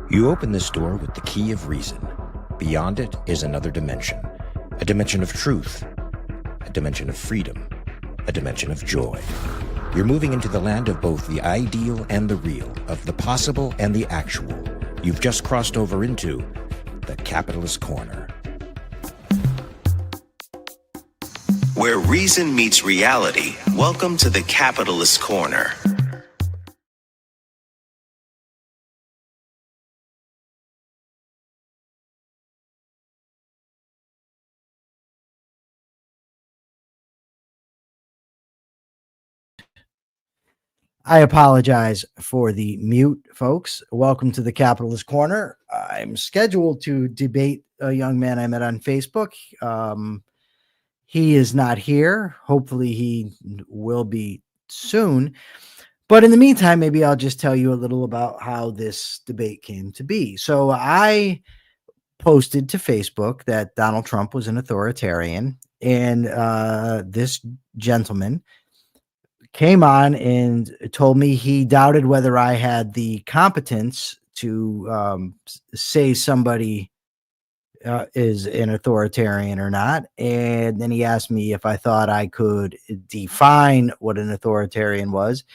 You open this door with the key of reason. Beyond it is another dimension, a dimension of truth, a dimension of freedom, a dimension of joy. You're moving into the land of both the ideal and the real, of the possible and the actual. You've just crossed over into the Capitalist Corner. Where reason meets reality, welcome to the Capitalist Corner. I apologize for the mute, folks. Welcome to the Capitalist Corner. I'm scheduled to debate a young man I met on Facebook. He is not here. Hopefully he will be soon. But in the meantime, maybe I'll just tell you a little about how this debate came to be. So I posted to Facebook that Donald Trump was an authoritarian, and this gentleman came on and told me he doubted whether I had the competence to say somebody is an authoritarian or not. And then he asked me if I thought I could define what an authoritarian was.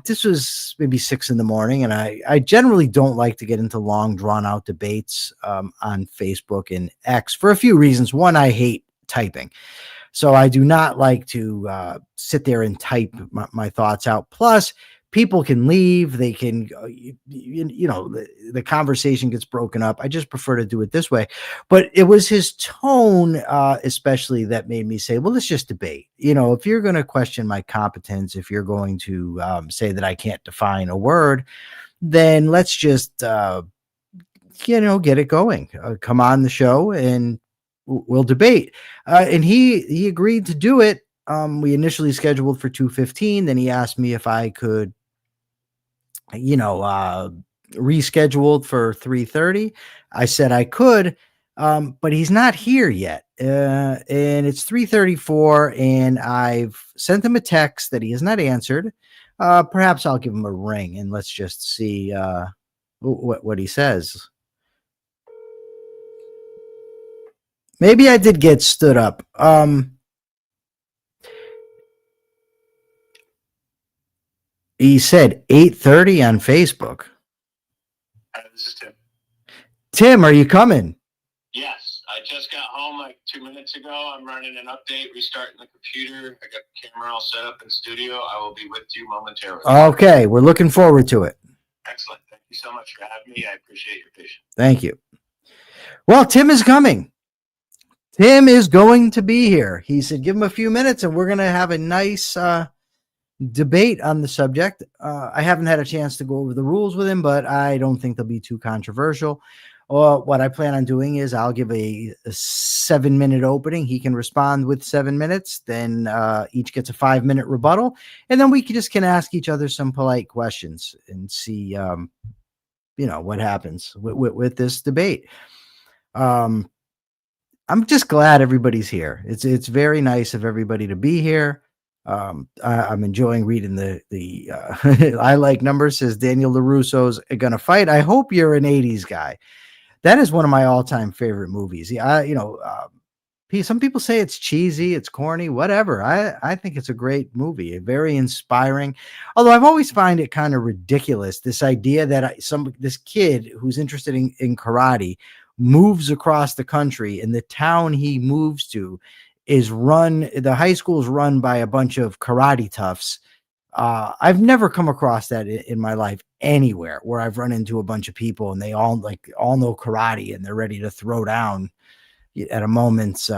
This was maybe 6 a.m, and I generally don't like to get into long, drawn-out debates on Facebook and X for a few reasons. One, I hate typing. So I do not like to sit there and type my thoughts out. Plus, people can leave. They can, the conversation gets broken up. I just prefer to do it this way. But it was his tone, especially, that made me say, well, let's just debate. If you're going to question my competence, if you're going to say that I can't define a word, then let's just, get it going. Come on the show and we'll debate. And he agreed to do it. We initially scheduled for 2:15. Then he asked me if I could, rescheduled for 3:30. I said I could, but he's not here yet. And it's 3:34, and I've sent him a text that he has not answered. Perhaps I'll give him a ring and let's just see what he says. Maybe I did get stood up. He said 8:30 on Facebook. This is Tim. Tim, are you coming? Yes, I just got home like 2 minutes ago. I'm running an update, restarting the computer. I got the camera all set up in studio. I will be with you momentarily. Okay, we're looking forward to it. Excellent. Thank you so much for having me. I appreciate your patience. Thank you. Well, Tim is coming. Tim is going to be here. He said, give him a few minutes and we're going to have a nice debate on the subject. I haven't had a chance to go over the rules with him, but I don't think they'll be too controversial. What I plan on doing is I'll give a 7-minute opening. He can respond with 7 minutes. Then each gets a 5-minute rebuttal. And then we can ask each other some polite questions and see, what happens with this debate. I'm just glad everybody's here. It's very nice of everybody to be here. I'm enjoying reading the I Like Numbers, says Daniel LaRusso's Gonna Fight. I hope you're an 80s guy. That is one of my all-time favorite movies. Some people say it's cheesy, it's corny, whatever. I think it's a great movie, very inspiring. Although I've always find it kind of ridiculous, this idea that this kid who's interested in karate moves across the country, and the town he moves to the high school is run by a bunch of karate toughs. I've never come across that in my life anywhere, where I've run into a bunch of people and they all know karate and they're ready to throw down at a moment's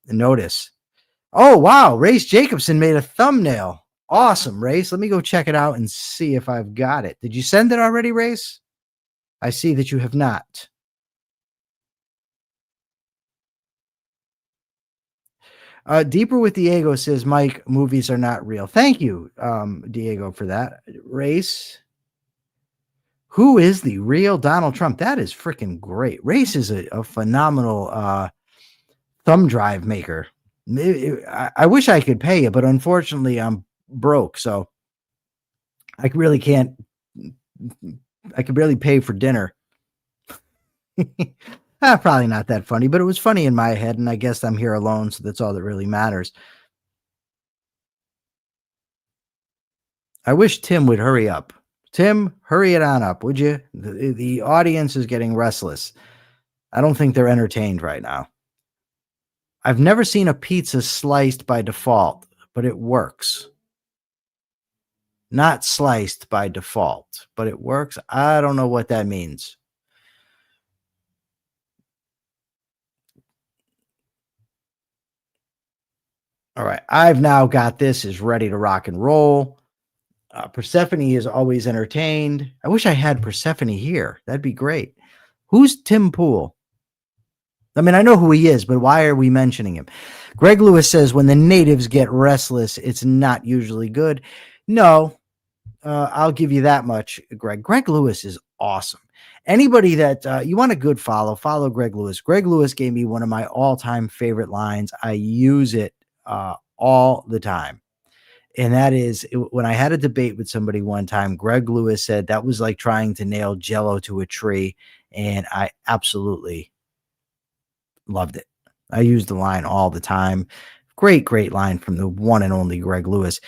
notice. Oh, wow. Race Jacobson made a thumbnail. Awesome, Race. Let me go check it out and see if I've got it. Did you send it already, Race? I see that you have not. Deeper with Diego says, Mike, movies are not real. Thank you, Diego, for that. Race. Who is the real Donald Trump? That is freaking great. Race is a phenomenal thumb drive maker. I wish I could pay you, but unfortunately I'm broke. So I really can't I could barely pay for dinner. Probably not that funny, but it was funny in my head, and I guess I'm here alone, so that's all that really matters. I wish Tim would hurry up. Tim, hurry it on up, would you? The audience is getting restless. I don't think they're entertained right now. I've never seen a pizza sliced by default, but it works. Not sliced by default, but it works. I don't know what that means. All right. I've now got this is ready to rock and roll. Persephone is always entertained. I wish I had Persephone here. That'd be great. Who's Tim Pool? I mean, I know who he is, but why are we mentioning him? Greg Lewis says when the natives get restless, it's not usually good. No, I'll give you that much, Greg. Greg Lewis is awesome. Anybody that you want a good follow Greg Lewis. Greg Lewis gave me one of my all-time favorite lines. I use it all the time. And that is when I had a debate with somebody one time, Greg Lewis said that was like trying to nail Jello to a tree. And I absolutely loved it. I use the line all the time. Great line from the one and only Greg Lewis.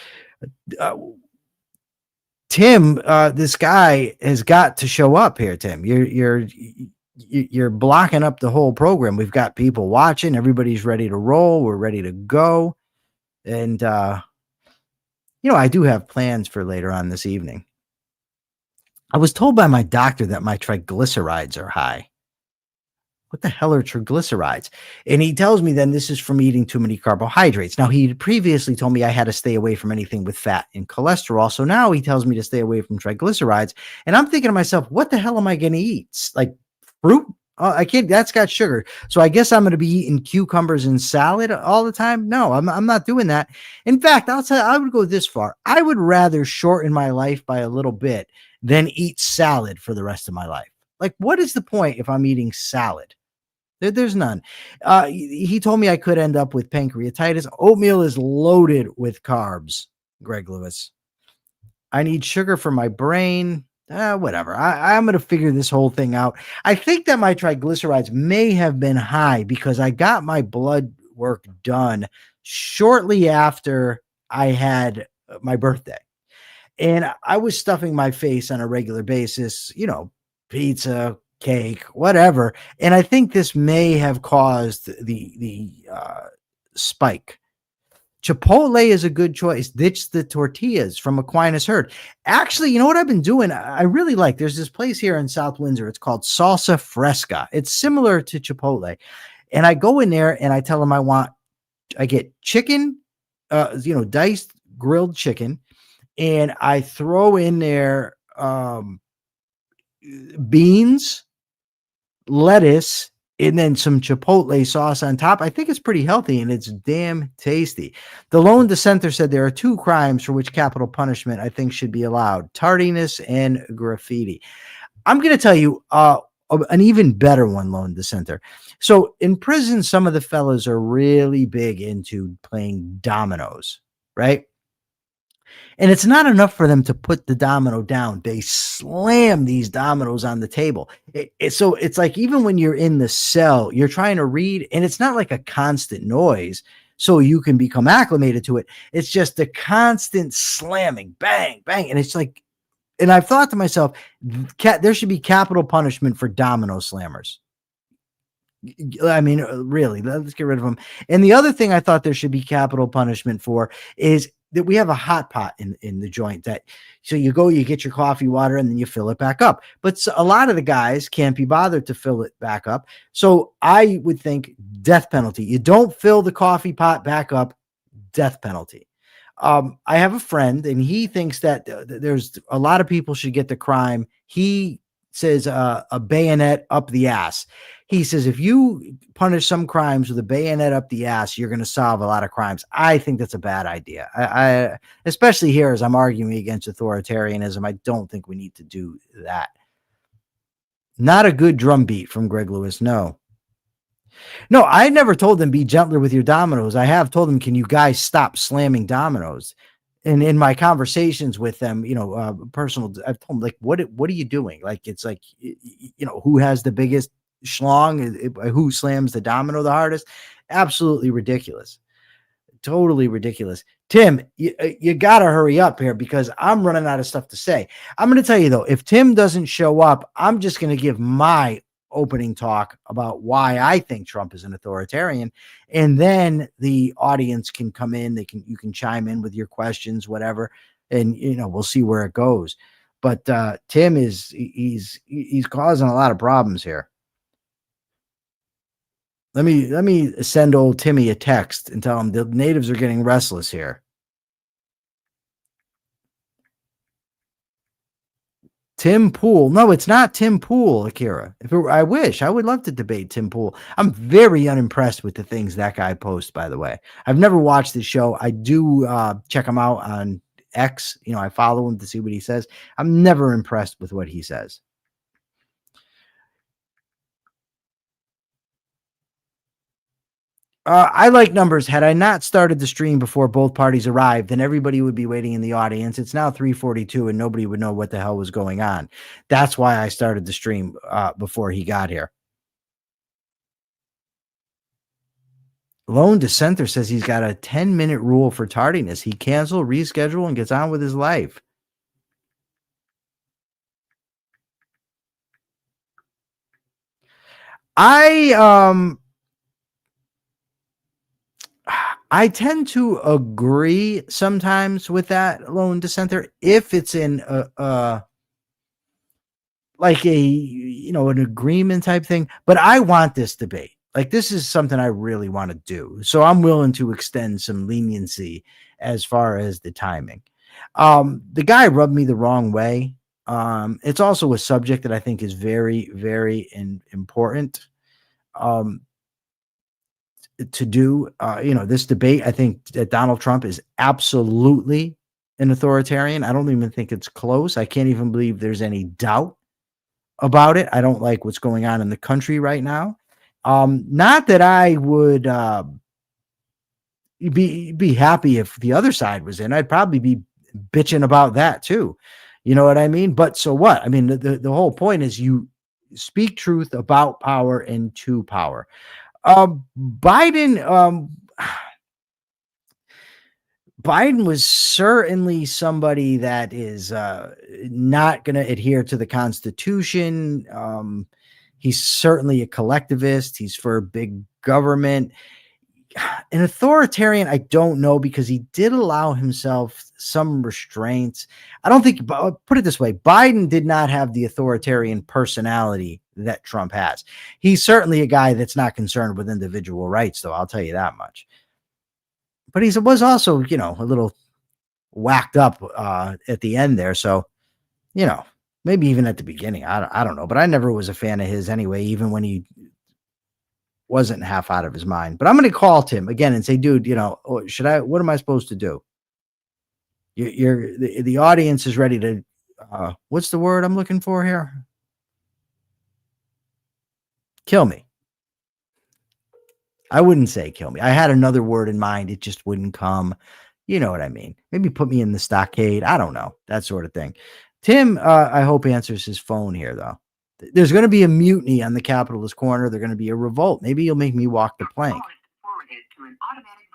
Tim, this guy has got to show up here, Tim. You're blocking up the whole program. We've got people watching. Everybody's ready to roll. We're ready to go. And, I do have plans for later on this evening. I was told by my doctor that my triglycerides are high. What the hell are triglycerides? And he tells me then this is from eating too many carbohydrates. Now, he previously told me I had to stay away from anything with fat and cholesterol. So now he tells me to stay away from triglycerides. And I'm thinking to myself, what the hell am I going to eat? Like fruit? Oh, I can't. That's got sugar. So I guess I'm going to be eating cucumbers and salad all the time. No, I'm not doing that. In fact, I'll tell you, I would go this far. I would rather shorten my life by a little bit than eat salad for the rest of my life. Like, what is the point if I'm eating salad? There's none. He told me I could end up with pancreatitis. Oatmeal is loaded with carbs, Greg Lewis. I need sugar for my brain. Whatever. I'm going to figure this whole thing out. I think that my triglycerides may have been high because I got my blood work done shortly after I had my birthday. And I was stuffing my face on a regular basis, pizza, cake, whatever. And I think this may have caused the spike. Chipotle is a good choice. Ditch the tortillas from Aquinas Herd. Actually, you know what I've been doing? I really like, there's this place here in South Windsor. It's called Salsa Fresca. It's similar to Chipotle. And I go in there and I tell them I get chicken, diced grilled chicken. And I throw in there beans, lettuce, and then some chipotle sauce on top. I think it's pretty healthy and it's damn tasty. The lone dissenter said there are two crimes for which capital punishment I think should be allowed: tardiness and graffiti. I'm going to tell you an even better one, lone dissenter. So in prison, some of the fellas are really big into playing dominoes, right? And it's not enough for them to put the domino down. They slam these dominoes on the table. So it's like even when you're in the cell, you're trying to read, and it's not like a constant noise so you can become acclimated to it. It's just a constant slamming, bang, bang. And it's like, and I've thought to myself, there should be capital punishment for domino slammers. I mean, really, let's get rid of them. And the other thing I thought there should be capital punishment for is that we have a hot pot in the joint so you get your coffee water and then you fill it back up. But a lot of the guys can't be bothered to fill it back up. So I would think death penalty. You don't fill the coffee pot back up, death penalty. I have a friend and he thinks that there's a lot of people should get the crime. He says a bayonet up the ass. He says, if you punish some crimes with a bayonet up the ass, you're going to solve a lot of crimes. I think that's a bad idea. I especially here as I'm arguing against authoritarianism, I don't think we need to do that. Not a good drum beat from Greg Lewis. No, I never told them be gentler with your dominoes. I have told them, can you guys stop slamming dominoes? And in my conversations with them, personal, I've told them, like, what are you doing? Like, it's like, who has the biggest schlong, who slams the domino the hardest? Absolutely ridiculous. Totally ridiculous. Tim, you got to hurry up here because I'm running out of stuff to say. I'm going to tell you, though, if Tim doesn't show up, I'm just going to give my opening talk about why I think Trump is an authoritarian. And then the audience can come in. You can chime in with your questions, whatever. And, we'll see where it goes. But Tim he's causing a lot of problems here. Let me send old Timmy a text and tell him the natives are getting restless here. Tim Pool. No, it's not Tim Pool, Akira. I wish. I would love to debate Tim Pool. I'm very unimpressed with the things that guy posts, by the way. I've never watched the show. I do check him out on X. I follow him to see what he says. I'm never impressed with what he says. I like numbers. Had I not started the stream before both parties arrived, then everybody would be waiting in the audience. It's now 3:42 and nobody would know what the hell was going on. That's why I started the stream before he got here. Lone Dissenter says he's got a 10-minute rule for tardiness. He cancel, reschedule, and gets on with his life. I tend to agree sometimes with that, Lone Dissenter, if it's in like an agreement type thing. But I want this debate. Like, this is something I really want to do. So I'm willing to extend some leniency as far as the timing. The guy rubbed me the wrong way. It's also a subject that I think is very, very important. To do, this debate. I think that Donald Trump is absolutely an authoritarian. I don't even think it's close. I can't even believe there's any doubt about it. I don't like what's going on in the country right now. Not that I would be happy if the other side was in. I'd probably be bitching about that too. You know what I mean? But so what? I mean, the whole point is you speak truth about power and to power. Biden was certainly somebody that is not going to adhere to the Constitution. He's certainly a collectivist. He's for big government. An authoritarian, I don't know, because he did allow himself some restraints. I don't think, put it this way, Biden did not have the authoritarian personality that Trump has. He's certainly a guy that's not concerned with individual rights, though, I'll tell you that much. But he was also, a little whacked up at the end there. So, maybe even at the beginning, I don't know. But I never was a fan of his anyway, even when he wasn't half out of his mind. But I'm going to call Tim again and say, dude, what am I supposed to do? The audience is ready to, what's the word I'm looking for here? Kill me. I wouldn't say kill me. I had another word in mind. It just wouldn't come. You know what I mean? Maybe put me in the stockade. I don't know. That sort of thing. Tim, I hope answers his phone here, though. There's going to be a mutiny on the Capitalist Corner. There's going to be a revolt. Maybe you'll make me walk the plank.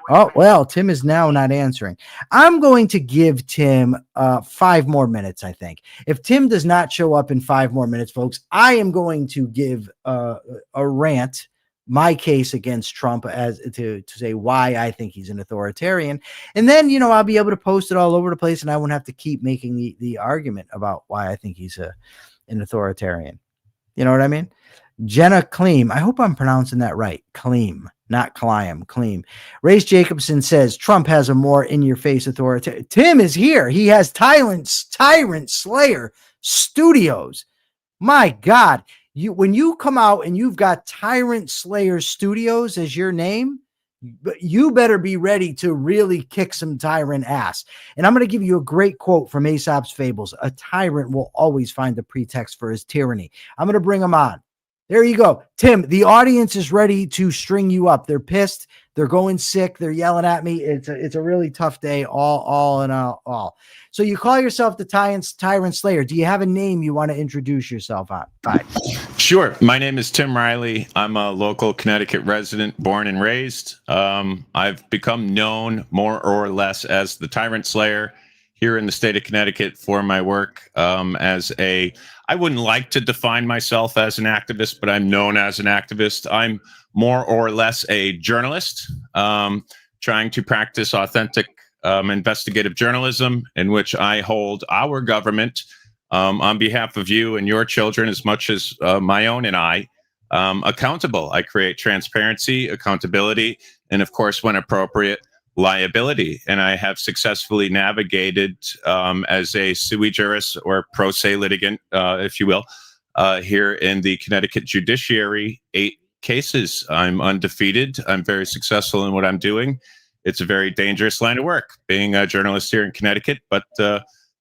Oh, well, Tim is now not answering. I'm going to give Tim 5 more minutes, I think. If Tim does not show up in 5 more minutes, folks, I am going to give a rant, my case against Trump, as to say why I think he's an authoritarian. And then, I'll be able to post it all over the place, and I won't have to keep making the argument about why I think he's an authoritarian. You know what I mean? Jenna Kleem. I hope I'm pronouncing that right. Kleem, not Kleem. Kleem. Race Jacobson says Trump has a more in-your-face authority. Tim is here. He has Tyrant Slayer Studios. My God. When you come out and you've got Tyrant Slayer Studios as your name, you better be ready to really kick some tyrant ass. And I'm going to give you a great quote from Aesop's Fables. A tyrant will always find a pretext for his tyranny. I'm going to bring him on. There you go. Tim, the audience is ready to string you up. They're pissed. They're going sick. They're yelling at me. It's a really tough day, all in all. So you call yourself the Tyrant Slayer. Do you have a name you want to introduce yourself on? Bye. Sure. My name is Tim Riley. I'm a local Connecticut resident, born and raised. I've become known more or less as the Tyrant Slayer here in the state of Connecticut for my work I wouldn't like to define myself as an activist, but I'm known as an activist. I'm more or less a journalist, trying to practice authentic investigative journalism, in which I hold our government on behalf of you and your children, as much as my own and I, accountable. I create transparency, accountability, and of course, when appropriate, liability. And I have successfully navigated as a sui juris or pro se litigant, if you will, here in the Connecticut judiciary, 8 cases. I'm undefeated. I'm very successful in what I'm doing. It's a very dangerous line of work, being a journalist here in Connecticut, but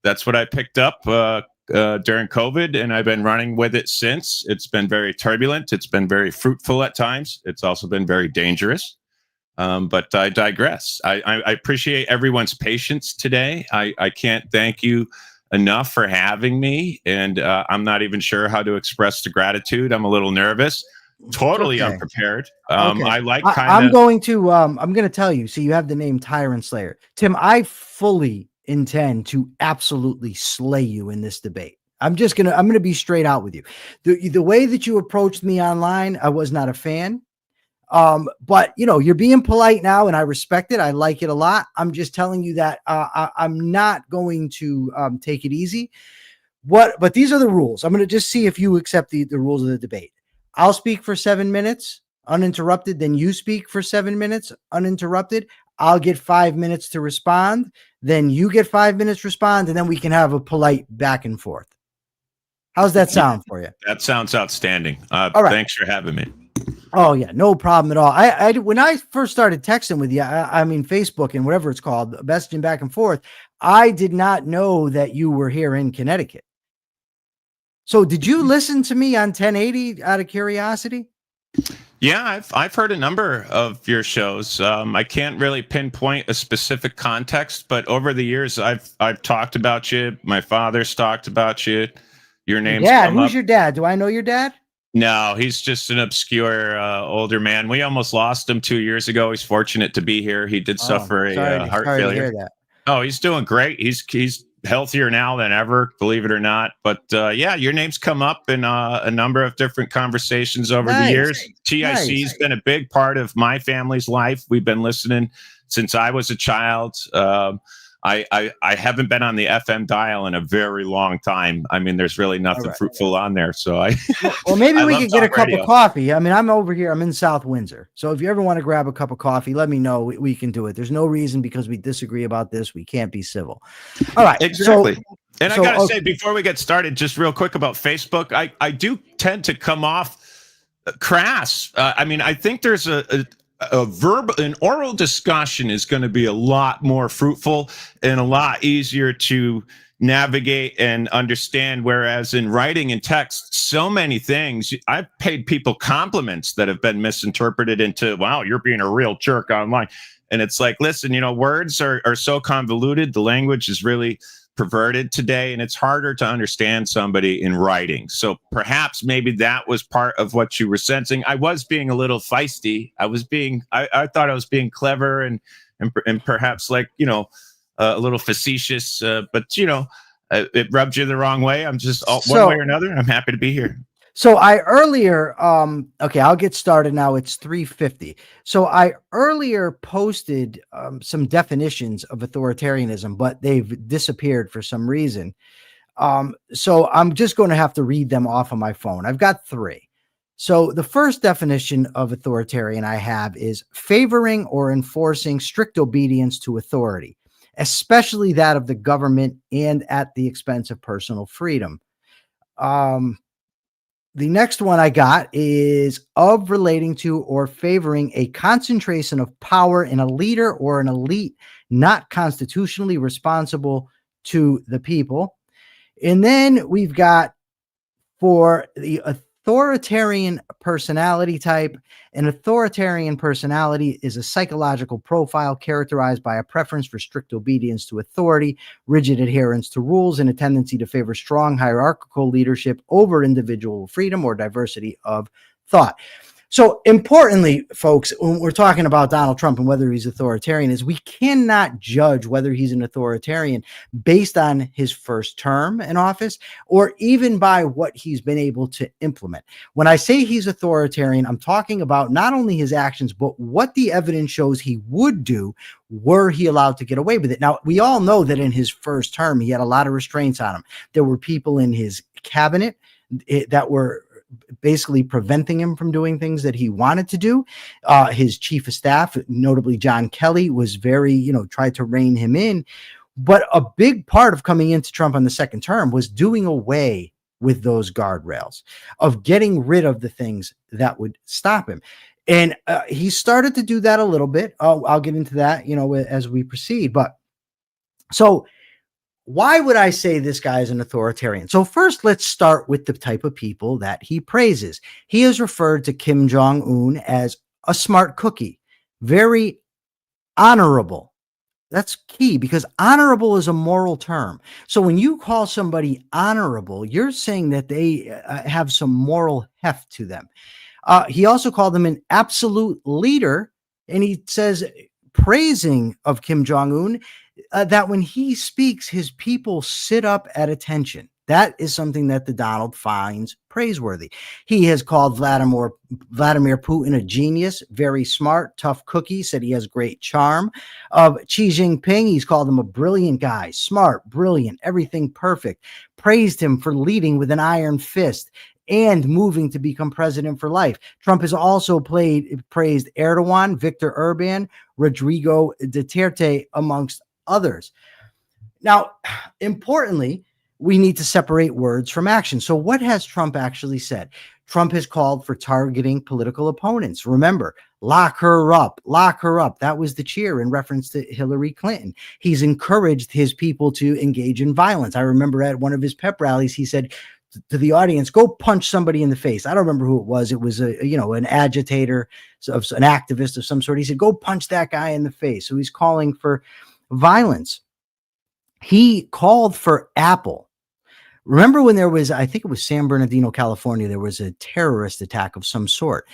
that's what I picked up during COVID, and I've been running with it since. It's been very turbulent. It's been very fruitful at times. It's also been very dangerous. But I digress. I appreciate everyone's patience today. I can't thank you enough for having me, and I'm not even sure how to express the gratitude. I'm a little nervous, totally unprepared. I like I'm going to tell you. So you have the name Tyrant Slayer, Tim. I fully intend to absolutely slay you in this debate. I'm going to be straight out with you. The way that you approached me online, I was not a fan. But you're being polite now, and I respect it. I like it a lot. I'm just telling you that I'm not going to take it easy. But these are the rules. I'm going to just see if you accept the rules of the debate. I'll speak for 7 minutes uninterrupted. Then you speak for 7 minutes uninterrupted. I'll get 5 minutes to respond. Then you get 5 minutes to respond, and then we can have a polite back and forth. How's that sound for you? That sounds outstanding. All right. Thanks for having me. Oh yeah, no problem at all. I when I first started texting with you, I mean Facebook and whatever it's called, messaging back and forth, I did not know that you were here in Connecticut. So did you listen to me on 1080 out of curiosity? Yeah, I've heard a number of your shows. I can't really pinpoint a specific context, but over the years, I've talked about you. My father's talked about you. Your name's Dad. come Who's up. your dad? Do I know your dad? No, he's just an obscure older man. We almost lost him 2 years ago. He's fortunate to be here. He did suffer a heart failure. To hear that. Oh, he's doing great. He's healthier now than ever, believe it or not. But yeah, your name's come up in a number of different conversations over the years. TIC's been a big part of my family's life. We've been listening since I was a child. I haven't been on the FM dial in a very long time. I mean, there's really nothing fruitful on there. So well, maybe we could get a cup radio. of coffee. I mean, I'm over here. I'm in South Windsor. So if you ever want to grab a cup of coffee, let me know. We can do it. There's no reason because we disagree about this. We can't be civil. All right. Exactly. And I got to say, before we get started, just real quick about Facebook, I do tend to come off crass. I mean, I think there's an oral discussion is going to be a lot more fruitful and a lot easier to navigate and understand. Whereas in writing and text, so many things, I've paid people compliments that have been misinterpreted into, wow, you're being a real jerk online. And it's like, listen, words are so convoluted. The language is really perverted today, and it's harder to understand somebody in writing. So perhaps maybe that was part of what you were sensing. I was being a little feisty. I thought I was being clever and perhaps like, a little facetious, but it rubbed you the wrong way. I'm just one way or another. I'm happy to be here. So I earlier, okay, I'll get started now. It's 3:50. So I earlier posted some definitions of authoritarianism, but they've disappeared for some reason. So I'm just going to have to read them off of my phone. I've got 3. So the first definition of authoritarian I have is favoring or enforcing strict obedience to authority, especially that of the government and at the expense of personal freedom. The next one I got is of relating to or favoring a concentration of power in a leader or an elite not constitutionally responsible to the people. And then we've got for the authoritarian personality type. An authoritarian personality is a psychological profile characterized by a preference for strict obedience to authority, rigid adherence to rules, and a tendency to favor strong hierarchical leadership over individual freedom or diversity of thought. So importantly, folks, when we're talking about Donald Trump and whether he's authoritarian, is we cannot judge whether he's an authoritarian based on his first term in office or even by what he's been able to implement. When I say he's authoritarian, I'm talking about not only his actions, but what the evidence shows he would do were he allowed to get away with it. Now, we all know that in his first term, he had a lot of restraints on him. There were people in his cabinet that were basically preventing him from doing things that he wanted to do. His chief of staff, notably John Kelly, was very, tried to rein him in. But a big part of coming into Trump on the second term was doing away with those guardrails, of getting rid of the things that would stop him. And he started to do that a little bit. I'll get into that, as we proceed. But so why would I say this guy is an authoritarian? So first, let's start with the type of people that he praises. He has referred to Kim Jong-un as a smart cookie, very honorable. That's key, because honorable is a moral term. So when you call somebody honorable, you're saying that they have some moral heft to them. He also called them an absolute leader, and he says, praising of Kim Jong-un, that when he speaks, his people sit up at attention. That is something that the Donald finds praiseworthy. He has called Vladimir Putin a genius, very smart, tough cookie, said he has great charm. Of Xi Jinping, he's called him a brilliant guy, smart, brilliant, everything perfect. Praised him for leading with an iron fist and moving to become president for life. Trump has also praised Erdogan, Viktor Orban, Rodrigo Duterte, amongst others. Now, importantly, we need to separate words from action. So what has Trump actually said? Trump has called for targeting political opponents. Remember, lock her up, lock her up. That was the cheer in reference to Hillary Clinton. He's encouraged his people to engage in violence. I remember at one of his pep rallies, he said to the audience, go punch somebody in the face. I don't remember who it was. It was an agitator, an activist of some sort. He said, go punch that guy in the face. So he's calling for violence. He called for Apple. Remember when there was, I think it was San Bernardino, California, there was a terrorist attack of some sort,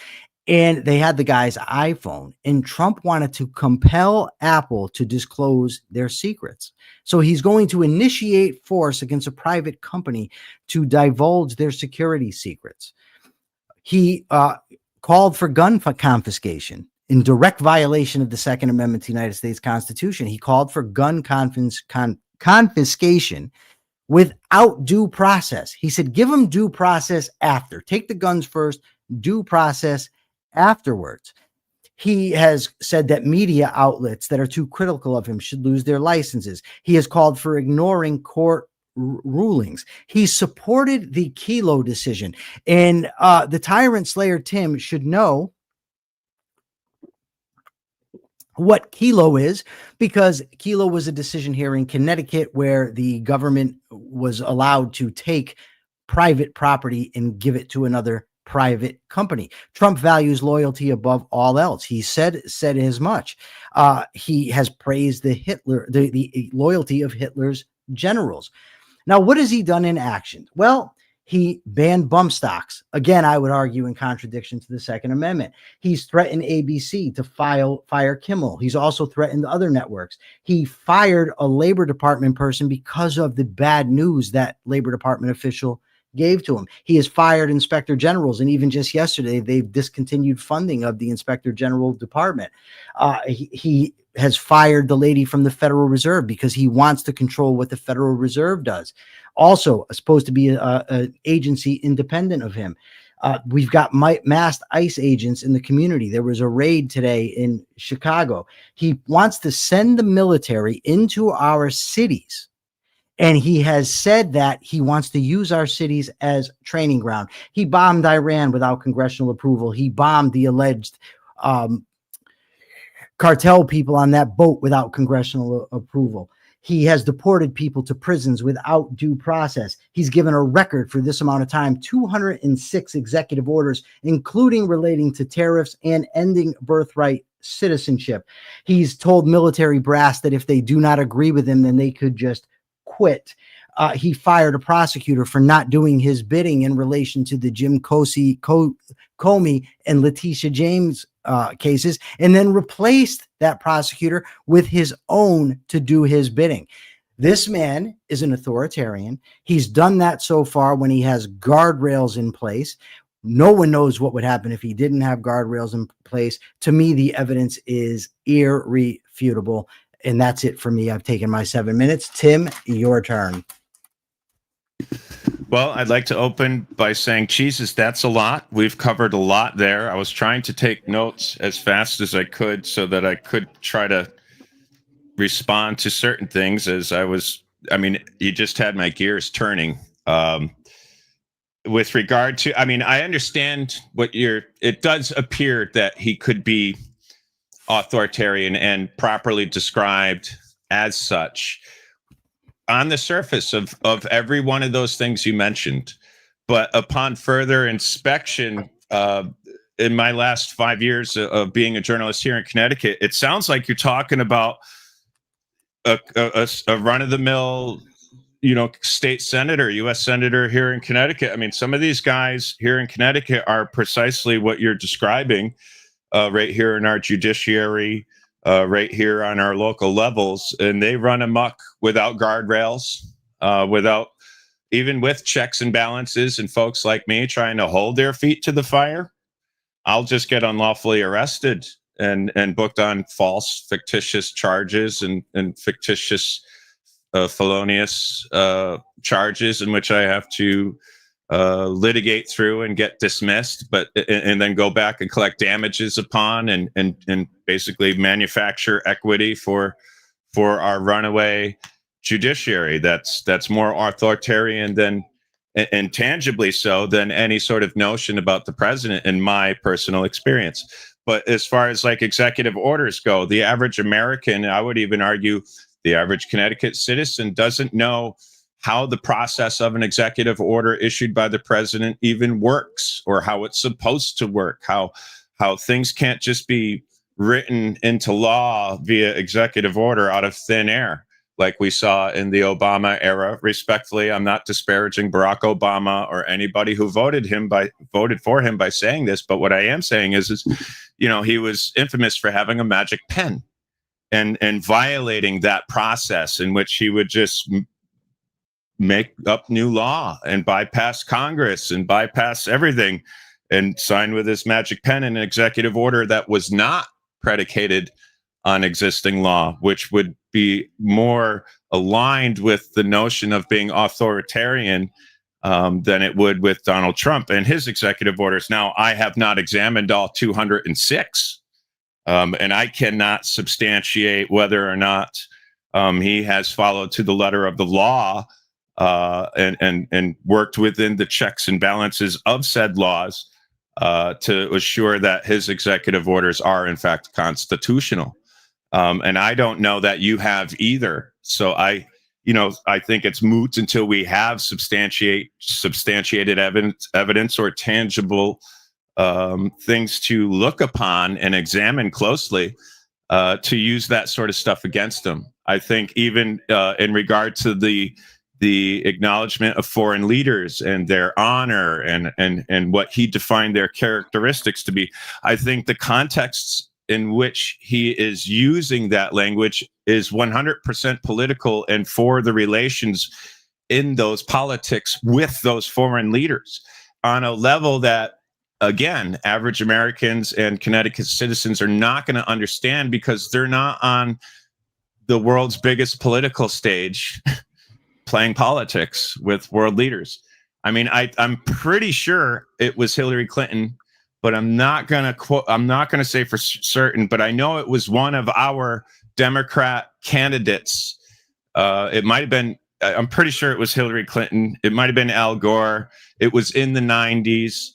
and they had the guy's iPhone, and Trump wanted to compel Apple to disclose their secrets. So he's going to initiate force against a private company to divulge their security secrets. He called for gun confiscation in direct violation of the Second Amendment to the United States Constitution. He called for gun confiscation without due process. He said, give them due process after. Take the guns first, due process afterwards. He has said that media outlets that are too critical of him should lose their licenses. He has called for ignoring court rulings. He supported the Kelo decision. And the tyrant slayer, Tim, should know what Kelo is, because Kelo was a decision here in Connecticut where the government was allowed to take private property and give it to another private company. Trump values loyalty above all else. He said as much. He has praised the loyalty of Hitler's generals. Now, what has he done in action? Well, he banned bump stocks. Again, I would argue in contradiction to the Second Amendment. He's threatened ABC to fire Kimmel. He's also threatened other networks. He fired a Labor Department person because of the bad news that Labor Department official gave to him. He has fired inspector generals, and even just yesterday, they've discontinued funding of the inspector general department. He has fired the lady from the Federal Reserve because he wants to control what the Federal Reserve does. Also supposed to be an agency independent of him. We've got masked ICE agents in the community. There was a raid today in Chicago. He wants to send the military into our cities. And he has said that he wants to use our cities as training ground. He bombed Iran without congressional approval. He bombed the alleged cartel people on that boat without congressional approval. He has deported people to prisons without due process. He's given a record for this amount of time, 206 executive orders, including relating to tariffs and ending birthright citizenship. He's told military brass that if they do not agree with him, then they could just quit. He fired a prosecutor for not doing his bidding in relation to the Jim Comey and Letitia James cases, and then replaced that prosecutor with his own to do his bidding. This man is an authoritarian. He's done that so far when he has guardrails in place. No one knows what would happen if he didn't have guardrails in place. To me, the evidence is irrefutable. And that's it for me. I've taken my 7 minutes. Tim, your turn. Well, I'd like to open by saying, Jesus, that's a lot. We've covered a lot there. I was trying to take notes as fast as I could so that I could try to respond to certain things as you just had my gears turning. With regard to, I understand it does appear that he could be authoritarian and properly described as such on the surface of every one of those things you mentioned. But upon further inspection, in my last 5 years of being a journalist here in Connecticut, it sounds like you're talking about a run-of-the-mill, state senator, U.S. senator here in Connecticut. I mean, some of these guys here in Connecticut are precisely what you're describing right here in our judiciary, right here on our local levels, and they run amok without guardrails, even with checks and balances, and folks like me trying to hold their feet to the fire. I'll just get unlawfully arrested and booked on false, fictitious charges and fictitious, felonious charges in which I have to litigate through and get dismissed, and then go back and collect damages upon and basically manufacture equity for our runaway judiciary. That's more authoritarian than, and tangibly so, than any sort of notion about the president in my personal experience. But as far as like executive orders go, the average American, I would even argue the average Connecticut citizen, doesn't know how the process of an executive order issued by the president even works, or how it's supposed to work, how things can't just be written into law via executive order out of thin air, like we saw in the Obama era. Respectfully, I'm not disparaging Barack Obama or anybody who voted for him by saying this, but what I am saying is he was infamous for having a magic pen and violating that process in which he would just make up new law and bypass Congress and bypass everything and sign with his magic pen an executive order that was not predicated on existing law, which would be more aligned with the notion of being authoritarian than it would with Donald Trump and his executive orders. Now, I have not examined all 206, and I cannot substantiate whether or not he has followed to the letter of the law and worked within the checks and balances of said laws to assure that his executive orders are in fact constitutional. And I don't know that you have either. So I think it's moot until we have substantiated evidence or tangible things to look upon and examine closely to use that sort of stuff against them. I think even in regard to the acknowledgement of foreign leaders and their honor and what he defined their characteristics to be, I think the contexts in which he is using that language is 100% political and for the relations in those politics with those foreign leaders on a level that, again, average Americans and Connecticut citizens are not going to understand because they're not on the world's biggest political stage playing politics with world leaders. I mean, I'm pretty sure it was Hillary Clinton, but I'm not going to say for certain, but I know it was one of our Democrat candidates. It might have been, I'm pretty sure it was Hillary Clinton. It might have been Al Gore. It was in the 90s.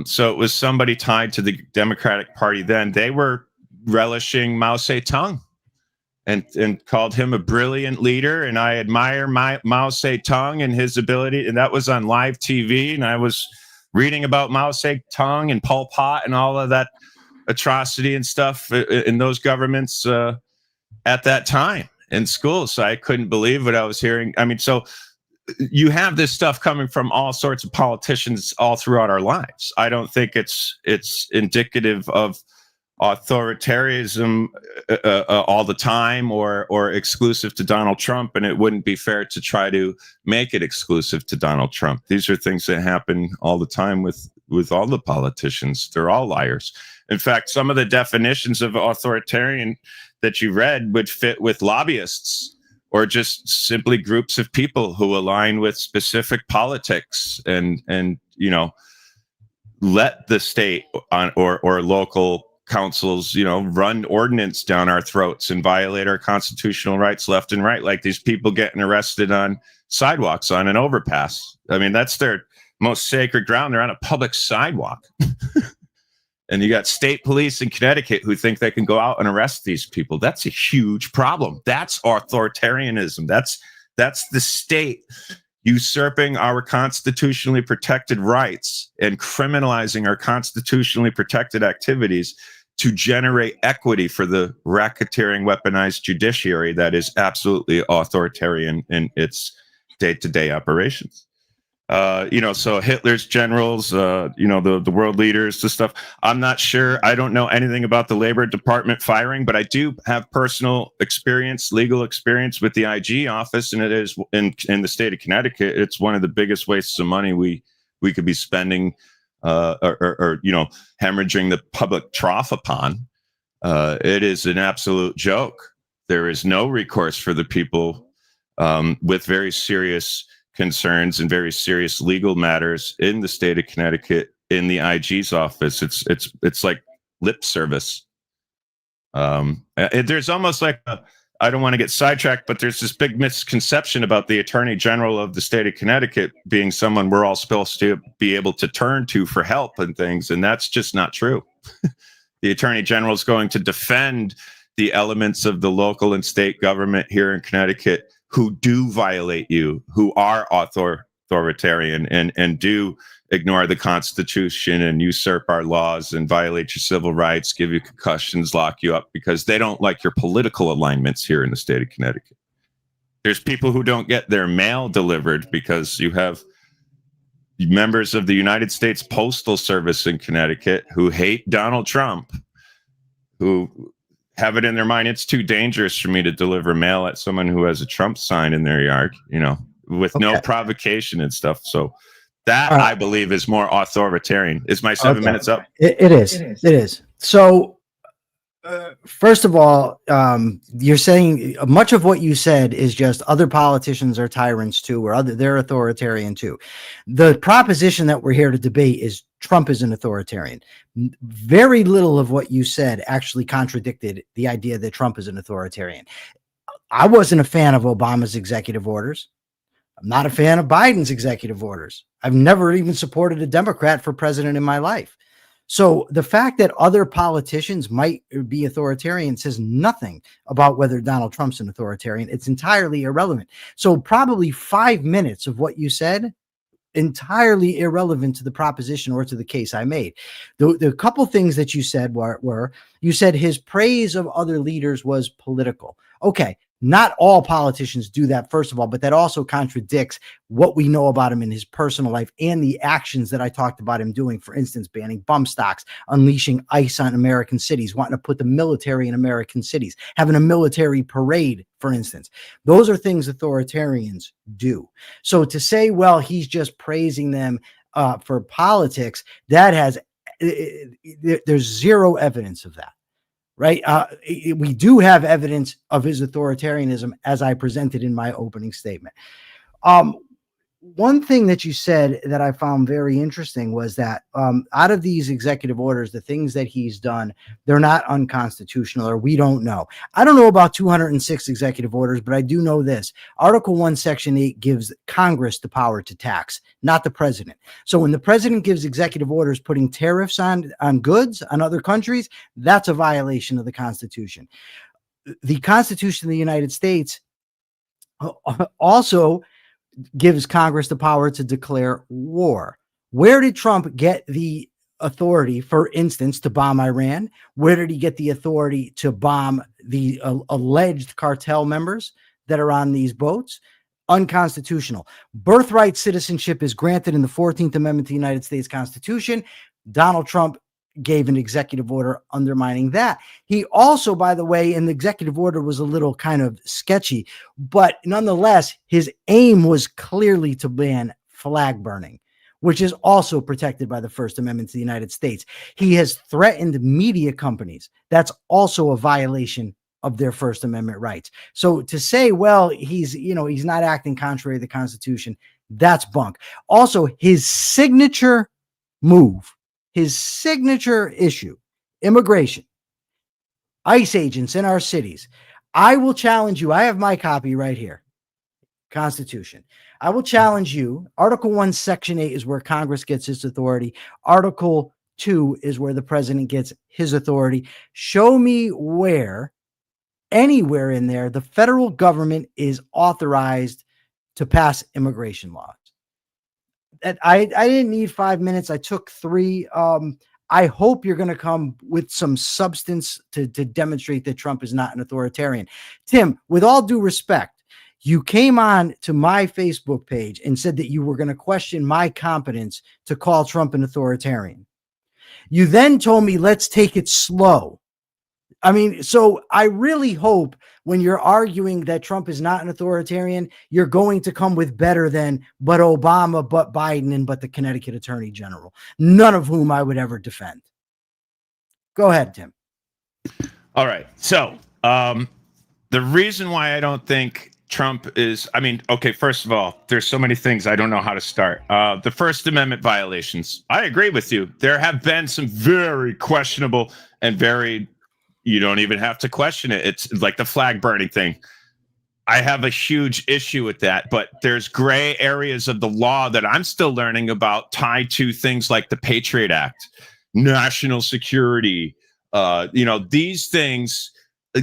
So it was somebody tied to the Democratic Party then. They were relishing Mao Zedong and called him a brilliant leader. And I admire Mao Zedong and his ability. And that was on live TV. And I was reading about Mao Zedong and Pol Pot and all of that atrocity and stuff in those governments at that time in school. So I couldn't believe what I was hearing. I mean, so you have this stuff coming from all sorts of politicians all throughout our lives. I don't think it's indicative of authoritarianism all the time or exclusive to Donald Trump, and it wouldn't be fair to try to make it exclusive to Donald Trump. These are things that happen all the time with all the politicians. They're all liars. In fact, some of the definitions of authoritarian that you read would fit with lobbyists or just simply groups of people who align with specific politics and you know, let the state or local councils, you know, run ordinance down our throats and violate our constitutional rights left and right, like these people getting arrested on sidewalks on an overpass. I mean, that's their most sacred ground. They're on a public sidewalk. And you got state police in Connecticut who think they can go out and arrest these people. That's a huge problem. That's authoritarianism. That's the state usurping our constitutionally protected rights and criminalizing our constitutionally protected activities to generate equity for the racketeering, weaponized judiciary that is absolutely authoritarian in its day-to-day operations. You know, so Hitler's generals, you know, the world leaders, the stuff. I'm not sure. I don't know anything about the Labor Department firing, but I do have personal experience, legal experience with the IG office, and it is in the state of Connecticut. It's one of the biggest wastes of money we could be spending, or you know, hemorrhaging the public trough upon. It is an absolute joke. There is no recourse for the people with very serious concerns and very serious legal matters in the state of Connecticut in the IG's office. It's like lip service. There's almost like I don't want to get sidetracked, but there's this big misconception about the Attorney General of the state of Connecticut being someone we're all supposed to be able to turn to for help and things, and that's just not true. The Attorney General is going to defend the elements of the local and state government here in Connecticut who do violate you, who are authoritarian and do ignore the Constitution and usurp our laws and violate your civil rights, give you concussions, lock you up because they don't like your political alignments here in the state of Connecticut. There's people who don't get their mail delivered because you have members of the United States Postal Service in Connecticut who hate Donald Trump, who have it in their mind, it's too dangerous for me to deliver mail at someone who has a Trump sign in their yard, you know, with no provocation and stuff. So that I believe is more authoritarian. Is my 7 minutes up? It is. So first of all, you're saying much of what you said is just other politicians are tyrants too, or they're authoritarian too. The proposition that we're here to debate is Trump is an authoritarian. Very little of what you said actually contradicted the idea that Trump is an authoritarian. I wasn't a fan of Obama's executive orders. I'm not a fan of Biden's executive orders. I've never even supported a Democrat for president in my life. So the fact that other politicians might be authoritarian says nothing about whether Donald Trump's an authoritarian. It's entirely irrelevant. So probably 5 minutes of what you said, entirely irrelevant to the proposition or to the case I made. The couple things that you said were you said his praise of other leaders was political. Okay. Not all politicians do that, first of all, but that also contradicts what we know about him in his personal life and the actions that I talked about him doing. For instance, banning bump stocks, unleashing ICE on American cities, wanting to put the military in American cities, having a military parade, for instance. Those are things authoritarians do. So to say, well, he's just praising them for politics, there's zero evidence of that. Right. We do have evidence of his authoritarianism, as I presented in my opening statement. One thing that you said that I found very interesting was that out of these executive orders, the things that he's done, they're not unconstitutional, or we don't know. I don't know about 206 executive orders, but I do know this. Article 1, Section 8 gives Congress the power to tax, not the president. So when the president gives executive orders putting tariffs on goods on other countries, that's a violation of the Constitution. the Constitution of the United States also gives Congress the power to declare war. Where did Trump get the authority, for instance, to bomb Iran? Where did he get the authority to bomb the alleged cartel members that are on these boats? Unconstitutional. Birthright citizenship is granted in the 14th Amendment to the United States Constitution. Donald Trump gave an executive order undermining that. He also, by the way, and the executive order was a little kind of sketchy, but nonetheless, his aim was clearly to ban flag burning, which is also protected by the First Amendment to the United States. He has threatened media companies. That's also a violation of their First Amendment rights. So to say, well, he's not acting contrary to the Constitution, that's bunk. Also, his signature move, his signature issue, immigration, ICE agents in our cities. I will challenge you. I have my copy right here. Constitution. I will challenge you. Article 1, Section 8 is where Congress gets its authority. Article 2 is where the president gets his authority. Show me where, anywhere in there, the federal government is authorized to pass immigration laws. I didn't need 5 minutes. I took 3. I hope you're going to come with some substance to demonstrate that Trump is not an authoritarian. Tim, with all due respect, you came on to my Facebook page and said that you were going to question my competence to call Trump an authoritarian. You then told me, let's take it slow. I mean, so I really hope when you're arguing that Trump is not an authoritarian, you're going to come with better than but Obama, but Biden, and but the Connecticut Attorney General, none of whom I would ever defend. Go ahead, Tim. All right. So the reason why I don't think Trump is, okay, first of all, there's so many things I don't know how to start. The First Amendment violations. I agree with you. There have been some very questionable and very, you don't even have to question it. It's like the flag burning thing. I have a huge issue with that, but there's gray areas of the law that I'm still learning about tied to things like the Patriot Act, national security. These things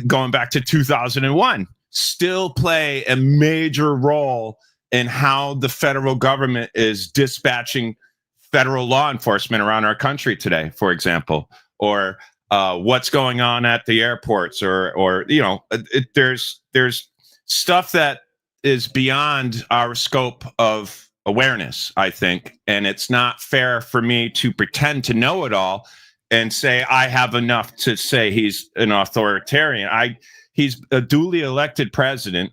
going back to 2001 still play a major role in how the federal government is dispatching federal law enforcement around our country today, for example, or what's going on at the airports, there's stuff that is beyond our scope of awareness, I think, and it's not fair for me to pretend to know it all and say I have enough to say he's an authoritarian. He's a duly elected president.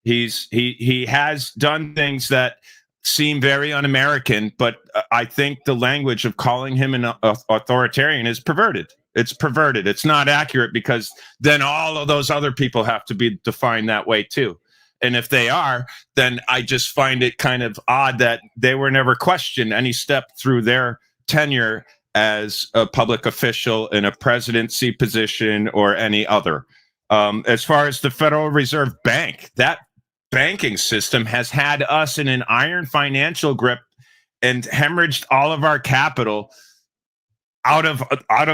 He has done things that seem very un-American, but I think the language of calling him an authoritarian is perverted. It's perverted. It's not accurate, because then all of those other people have to be defined that way too. And if they are, then I just find it kind of odd that they were never questioned any step through their tenure as a public official in a presidency position or any other. As far as the Federal Reserve Bank, that banking system has had us in an iron financial grip and hemorrhaged all of our capital out of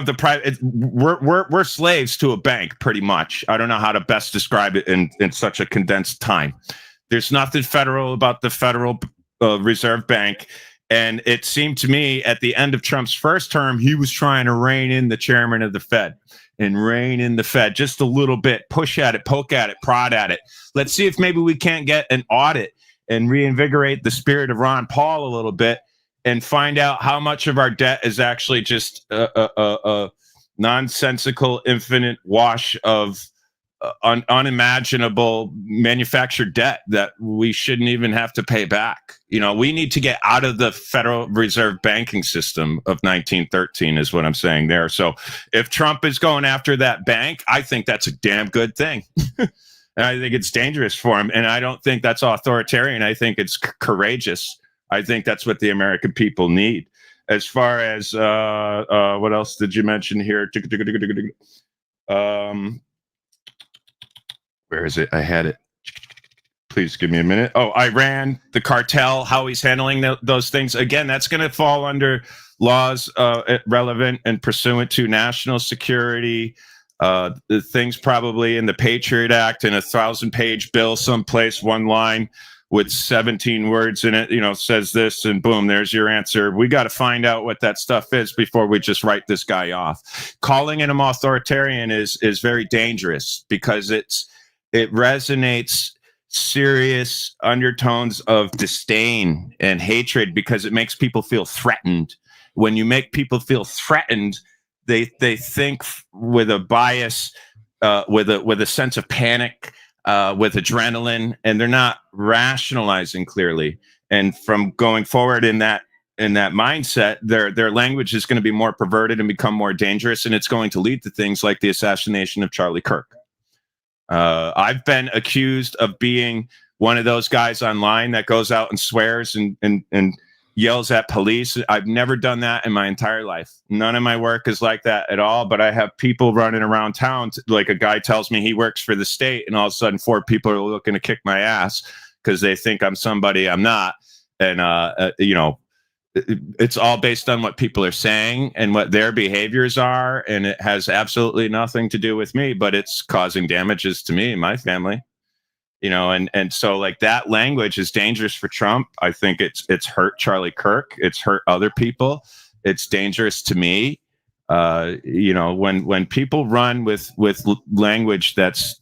the private. We're slaves to a bank, pretty much. I don't know how to best describe it in such a condensed time. There's nothing federal about the Federal Reserve Bank. And it seemed to me at the end of Trump's first term, he was trying to rein in the chairman of the Fed and rein in the Fed just a little bit, push at it, poke at it, prod at it. Let's see if maybe we can't get an audit and reinvigorate the spirit of Ron Paul a little bit and find out how much of our debt is actually just a nonsensical, infinite wash of unimaginable manufactured debt that we shouldn't even have to pay back. We need to get out of the Federal Reserve banking system of 1913 is what I'm saying there. So if Trump is going after that bank, I think that's a damn good thing. And I think it's dangerous for him. And I don't think that's authoritarian. I think it's courageous. I think that's what the American people need. As far as what else did you mention here? Where is it? I had it. Please give me a minute. Oh, Iran, the cartel, how he's handling those things. Again, that's going to fall under laws relevant and pursuant to national security, The things probably in the Patriot Act in a 1,000-page bill someplace, one line with 17 words in it, says this, and boom, there's your answer. We got to find out what that stuff is before we just write this guy off. Calling him authoritarian is very dangerous because it resonates serious undertones of disdain and hatred because it makes people feel threatened. When you make people feel threatened, they think with a bias, with a sense of panic, with adrenaline, and they're not rationalizing clearly. And from going forward in that mindset, their language is going to be more perverted and become more dangerous, and it's going to lead to things like the assassination of Charlie Kirk. I've been accused of being one of those guys online that goes out and swears and yells at police. I've never done that in my entire life. None of my work is like that at all, but I have people running around town. Like a guy tells me he works for the state, and all of a sudden 4 people are looking to kick my ass because they think I'm somebody I'm not. And, it's all based on what people are saying and what their behaviors are. And it has absolutely nothing to do with me, but it's causing damages to me and my family. And so like that language is dangerous for Trump. I think it's hurt Charlie Kirk. It's hurt other people. It's dangerous to me. When people run with language that's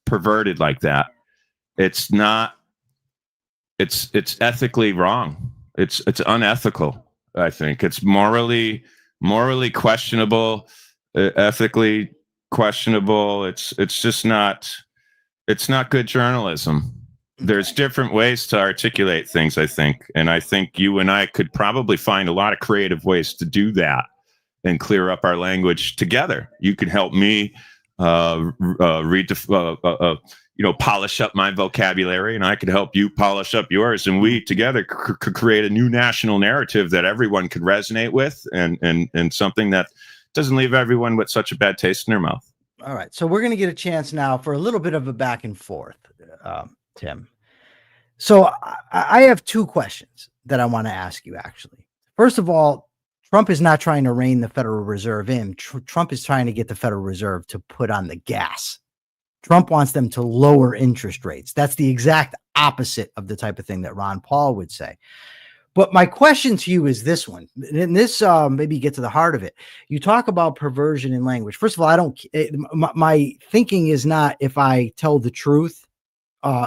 perverted like that, it's ethically wrong. It's unethical. I think it's morally questionable, ethically questionable. It's just not. It's not good journalism. There's different ways to articulate things, I think. And I think you and I could probably find a lot of creative ways to do that and clear up our language together. You can help me polish up my vocabulary, and I could help you polish up yours. And we together could create a new national narrative that everyone could resonate with and something that doesn't leave everyone with such a bad taste in their mouth. All right. So we're going to get a chance now for a little bit of a back and forth, Tim. So I have 2 questions that I want to ask you, actually. First of all, Trump is not trying to rein the Federal Reserve in. Trump is trying to get the Federal Reserve to put on the gas. Trump wants them to lower interest rates. That's the exact opposite of the type of thing that Ron Paul would say. But my question to you is this one, and this maybe get to the heart of it. You talk about perversion in language. First of all, my thinking is not if I tell the truth,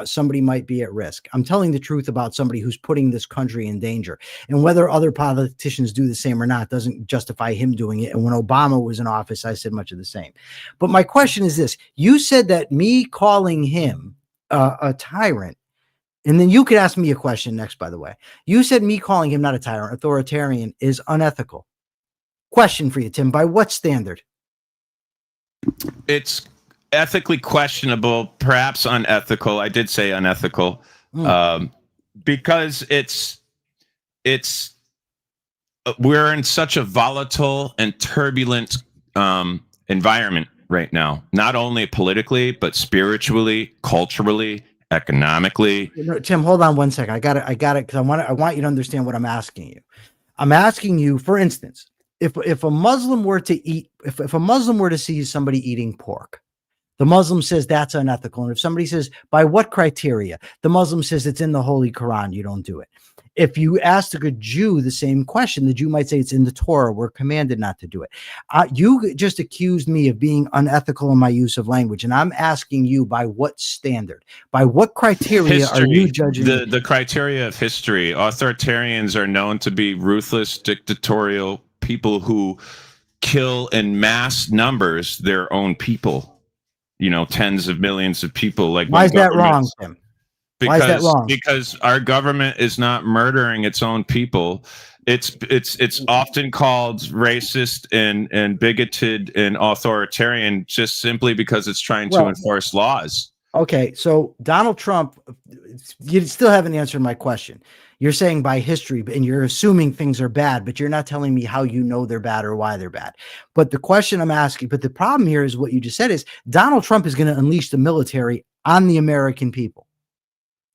somebody might be at risk. I'm telling the truth about somebody who's putting this country in danger. And whether other politicians do the same or not doesn't justify him doing it. And when Obama was in office, I said much of the same. But my question is this. You said that me calling him a tyrant, and then you could ask me a question next, by the way. You said me calling him not a tyrant, authoritarian, is unethical. Question for you, Tim. By what standard? It's ethically questionable, perhaps unethical. I did say unethical because we're in such a volatile and turbulent environment right now, not only politically, but spiritually, culturally, economically. Tim, hold on one second. I got it. Because I want you to understand what I'm asking you. I'm asking you, for instance, if a Muslim were to eat, if a Muslim were to see somebody eating pork, the Muslim says that's unethical. And if somebody says, by what criteria? The Muslim says it's in the Holy Quran, you don't do it. If you ask a Jew the same question, the Jew might say it's in the Torah, we're commanded not to do it. You just accused me of being unethical in my use of language. And I'm asking you, by what standard? By what criteria are you judging? The criteria of history. Authoritarians are known to be ruthless, dictatorial people who kill in mass numbers their own people. Tens of millions of people. Like, why is that wrong, Tim? Why is that wrong? Because our government is not murdering its own people. It's often called racist and bigoted and authoritarian just simply because it's trying to enforce laws. Okay, so Donald Trump, you still haven't answered my question. You're saying by history, and you're assuming things are bad, but you're not telling me how you know they're bad or why they're bad. But the question I'm asking, but the problem here is what you just said is Donald Trump is going to unleash the military on the American people.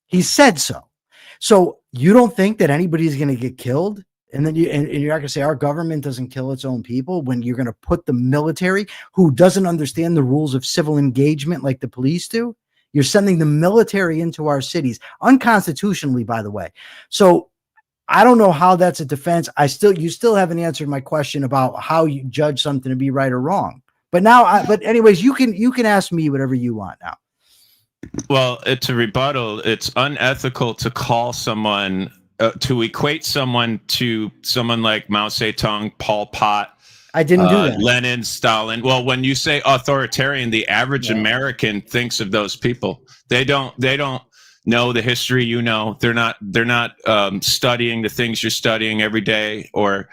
He said so. So you don't think that anybody is going to get killed And then you're not going to say our government doesn't kill its own people when you're going to put the military, who doesn't understand the rules of civil engagement like the police do. You're sending the military into our cities unconstitutionally, by the way. So I don't know how that's a defense. You still haven't answered my question about how you judge something to be right or wrong. But now, but anyways, you can ask me whatever you want now. Well, it's a rebuttal. It's unethical to call someone, to equate someone to someone like Mao Zedong, Pol Pot. I didn't do that. Lenin, Stalin. Well, when you say authoritarian, the average American thinks of those people. They don't know the history you know. They're not studying the things you're studying every day, or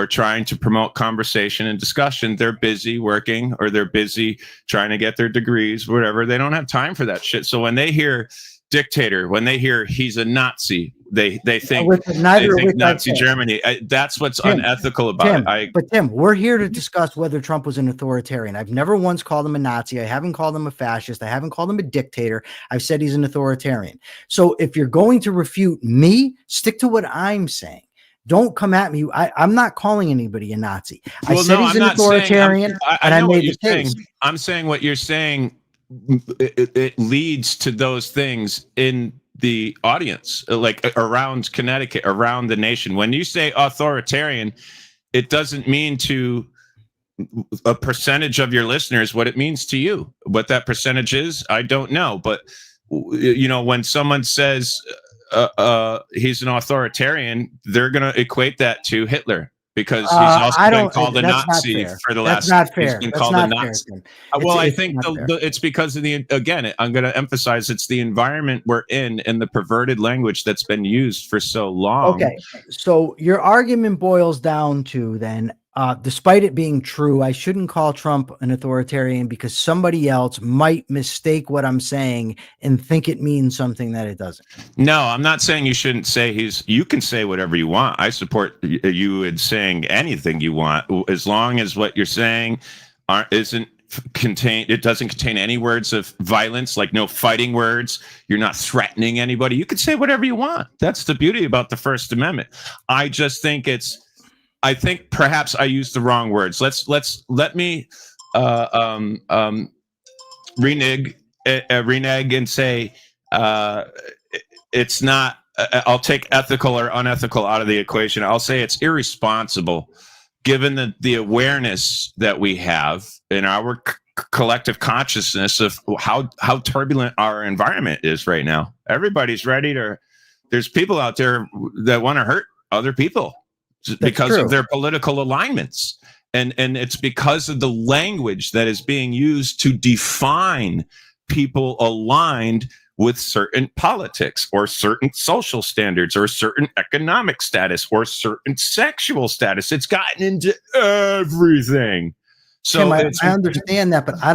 trying to promote conversation and discussion. They're busy working, or they're busy trying to get their degrees, whatever. They don't have time for that shit. So when they hear dictator, when they hear he's a Nazi, they think Nazi Germany. That's what's unethical about it. But Tim, we're here to discuss whether Trump was an authoritarian. I've never once called him a Nazi. I haven't called him a fascist. I haven't called him a dictator. I've said he's an authoritarian. So if you're going to refute me, stick to what I'm saying. Don't come at me. I'm not calling anybody a Nazi. I said he's an authoritarian, and I made the case. I'm saying what you're saying. It leads to those things in the audience, like around Connecticut, around the nation. When you say authoritarian, it doesn't mean to a percentage of your listeners what it means to you. What that percentage is, I don't know. But when someone says he's an authoritarian, they're going to equate that to Hitler. Because he's also been called a Nazi for the last. That's not fair. He's been called a Nazi. I think it's because of I'm going to emphasize it's the environment we're in and the perverted language that's been used for so long. Okay, so your argument boils down to then, despite it being true, I shouldn't call Trump an authoritarian because somebody else might mistake what I'm saying and think it means something that it doesn't. No, I'm not saying you shouldn't say you can say whatever you want. I support you in saying anything you want, as long as what you're saying doesn't contain any words of violence, like no fighting words. You're not threatening anybody. You can say whatever you want. That's the beauty about the First Amendment. I think perhaps I used the wrong words. Let me renege and say it's not. I'll take ethical or unethical out of the equation. I'll say it's irresponsible, given the awareness that we have in our collective consciousness of how turbulent our environment is right now. Everybody's ready to. There's people out there that want to hurt other people. Because of their political alignments. And it's because of the language that is being used to define people aligned with certain politics or certain social standards or certain economic status or certain sexual status. It's gotten into everything. So Tim, I understand that, but I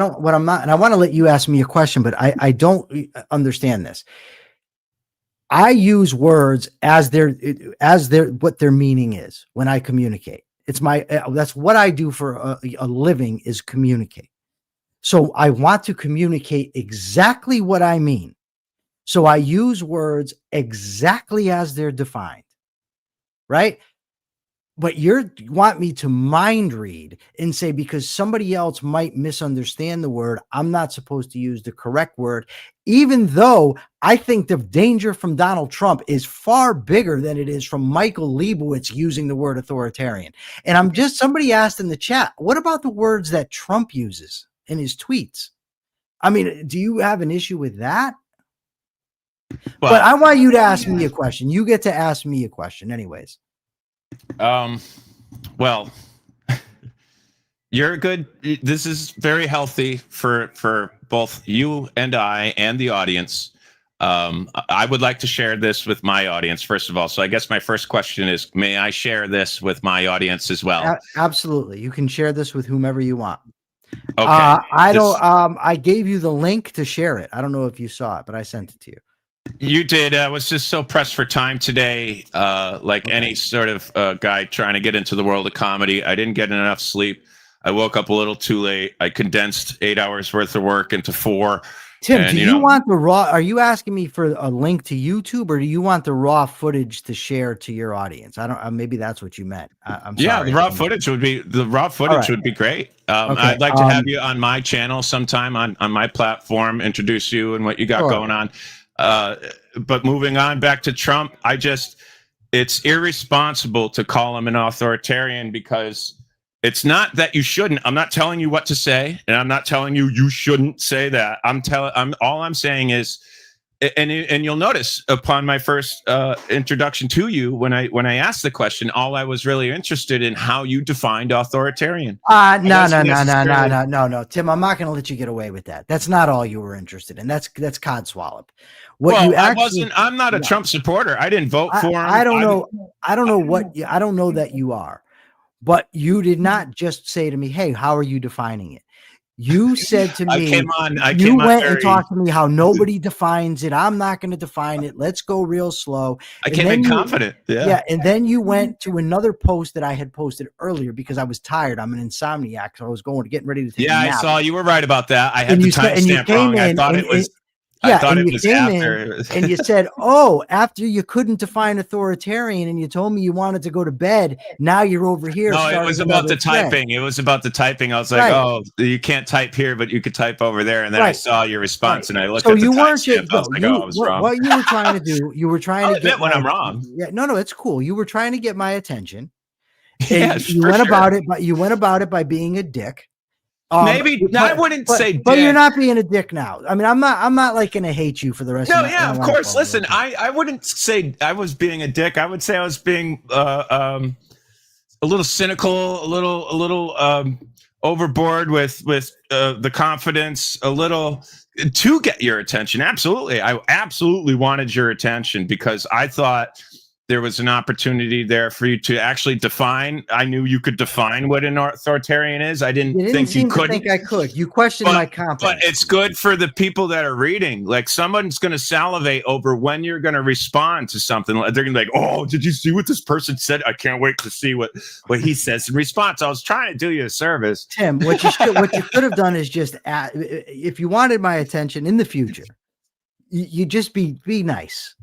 want to let you ask me a question, but I don't understand this. I use words as what their meaning is when I communicate. That's what I do for a living, is communicate. So I want to communicate exactly what I mean. So I use words exactly as they're defined, right? But you want me to mind read and say, because somebody else might misunderstand the word, I'm not supposed to use the correct word, even though I think the danger from Donald Trump is far bigger than it is from Michael Liebowitz using the word authoritarian. And somebody asked in the chat, what about the words that Trump uses in his tweets? I mean, do you have an issue with that? Well, but I want you to ask me a question. You get to ask me a question anyways. Well, you're good. This is very healthy for both you and I and the audience. I would like to share this with my audience, first of all. So I guess my first question is, may I share this with my audience as well? Absolutely. You can share this with whomever you want. Okay. I gave you the link to share it. I don't know if you saw it, but I sent it to you. You did. I was just so pressed for time today. Any sort of guy trying to get into the world of comedy. I didn't get enough sleep. I woke up a little too late. I condensed 8 hours worth of work into 4. Tim, And, do you want the raw? Are you asking me for a link to YouTube, or do you want the raw footage to share to your audience? I don't. Maybe that's what you meant. I'm sorry. The raw footage would be would be great. Okay, I'd like to have you on my channel sometime on my platform, introduce you and what you got going on. But moving on back to Trump, it's irresponsible to call him an authoritarian, because it's not that you shouldn't. I'm not telling you what to say, and I'm not telling you shouldn't say that. All I'm saying is, and you'll notice upon my first introduction to you, when I asked the question, all I was really interested in how you defined authoritarian. No, Tim, I'm not going to let you get away with that. That's not all you were interested in. That's codswallop. I'm not a Trump supporter. I didn't vote for him. I don't know that you are. But you did not just say to me, "Hey, how are you defining it?" You said to me, you went and talked to me how nobody defines it. I'm not going to define it. Let's go real slow. I came in confident. Yeah. And then you went to another post that I had posted earlier because I was tired. I'm an insomniac. So I was getting ready to take a nap. I saw you were right about that. I had the timestamp wrong. I thought it was. Yeah, and you came in and you said, after you couldn't define authoritarian and you told me you wanted to go to bed, now you're over here. No, it was about the typing. It was about the typing. I was like, you can't type here, but you could type over there. And then I saw your response and I looked at the timestamp. I was like, I was wrong. What you were trying to do, you were trying to admit when I'm wrong. Yeah, no, it's cool. You were trying to get my attention. You went about it by being a dick. I wouldn't say dick. But you're not being a dick now. I mean, I'm not like going to hate you for the rest of my life. Of course. Listen, I wouldn't say I was being a dick. I would say I was being a little cynical, a little overboard with the confidence, a little to get your attention. Absolutely. I absolutely wanted your attention because I thought there was an opportunity there for you to actually define. I knew you could define what an authoritarian is. I didn't think you couldn't. Think I could. You questioned my confidence. But it's good for the people that are reading. Like someone's going to salivate over when you're going to respond to something. They're going to be like, "Oh, did you see what this person said? I can't wait to see what he says in response." I was trying to do you a service, Tim. What you could have done is just if you wanted my attention in the future, you just be nice.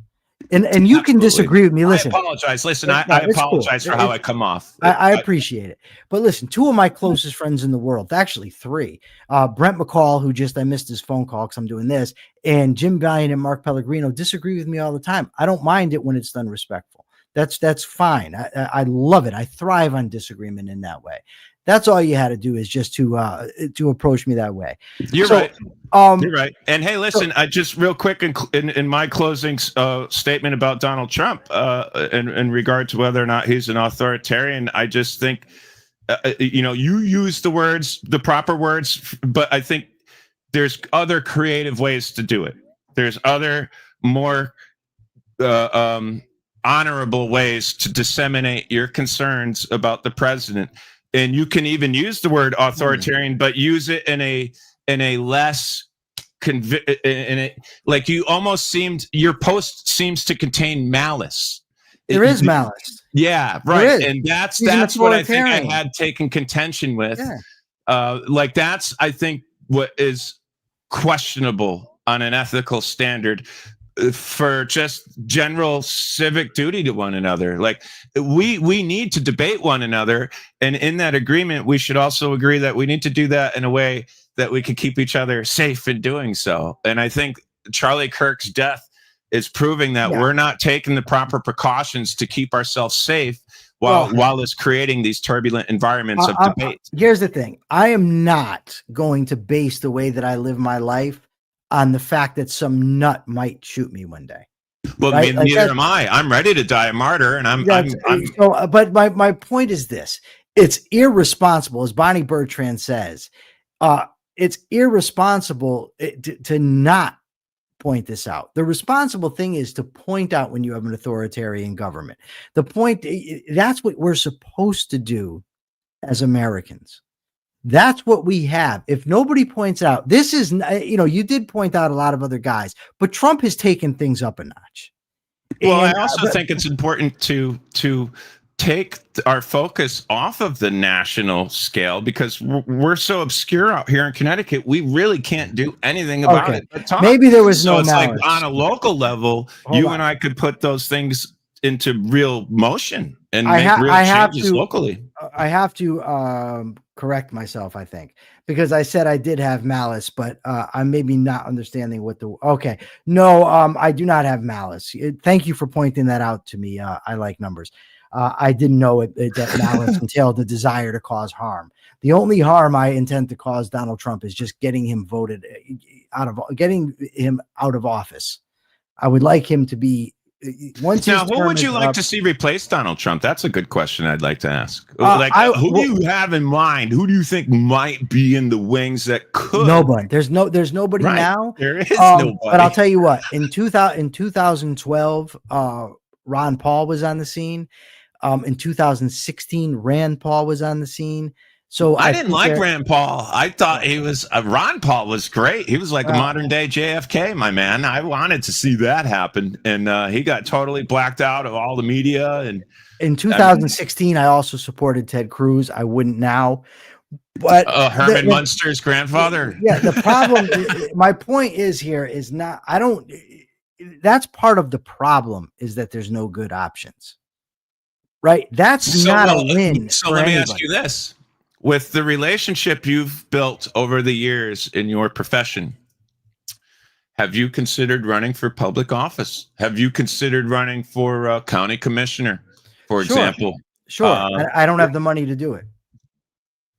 And you can disagree with me. Listen, I apologize. Listen, I apologize for how I come off. I appreciate it. But listen, two of my closest friends in the world, actually three, Brent McCall, who I missed his phone call because I'm doing this, and Jim Valiant and Mark Pellegrino disagree with me all the time. I don't mind it when it's done respectful. That's fine. I love it. I thrive on disagreement in that way. That's all you had to do is just to approach me that way. You're right. You're right. And hey, listen, I just real quick in my closing statement about Donald Trump in regard to whether or not he's an authoritarian, I just think, you use the proper words, but I think there's other creative ways to do it. There's other more honorable ways to disseminate your concerns about the president. And you can even use the word authoritarian, but use it in a less like you almost your post seems to contain malice. There is malice. Yeah, right. And that's what I think I had taken contention with. Yeah. Like that's I think what is questionable on an ethical standard for just general civic duty to one another. Like we need to debate one another, and in that agreement we should also agree that we need to do that in a way that we can keep each other safe in doing so. And I think Charlie Kirk's death is proving that we're not taking the proper precautions to keep ourselves safe while it's creating these turbulent environments of debate. Here's the thing. I am not going to base the way that I live my life on the fact that some nut might shoot me one day. Well, right? Neither am I. I'm ready to die a martyr, and but my point is this: it's irresponsible, as Bonnie Bertrand says. It's irresponsible to not point this out. The responsible thing is to point out when you have an authoritarian government. That's what we're supposed to do as Americans. That's what we have. If nobody points out, this is, you did point out a lot of other guys, but Trump has taken things up a notch. Well, I also think it's important to take our focus off of the national scale because we're so obscure out here in Connecticut. We really can't do anything about Okay. it. But talk. Maybe there was So no it's malice. like on a local level, Hold you on. and I could put those things into real motion and I make real have changes to- locally. I have to correct myself, I think, because I said I did have malice, but I'm maybe not understanding what the, okay. No, I do not have malice. Thank you for pointing that out to me. I like numbers. I didn't know that malice entailed the desire to cause harm. The only harm I intend to cause Donald Trump is just getting him out of office. I would like him to be, once now, his who term would you is like up, to see replace Donald Trump? That's a good question I'd like to ask. Who do you have in mind? Who do you think might be in the wings that could? Nobody. There's nobody Right. now. There is nobody. But I'll tell you what, in 2012, Ron Paul was on the scene. In 2016, Rand Paul was on the scene. So I didn't like Rand Paul. I thought he was Ron Paul was great. He was like a modern day JFK, my man. I wanted to see that happen, and he got totally blacked out of all the media. And in 2016, I also supported Ted Cruz. I wouldn't now, but Herman Munster's grandfather. Yeah, the problem. My point is here is not. I don't. That's part of the problem is that there's no good options. Right. That's not a win. So let me ask you this. With the relationship you've built over the years in your profession, have you considered running for public office? Have you considered running for county commissioner, for example? Sure. I don't have the money to do it.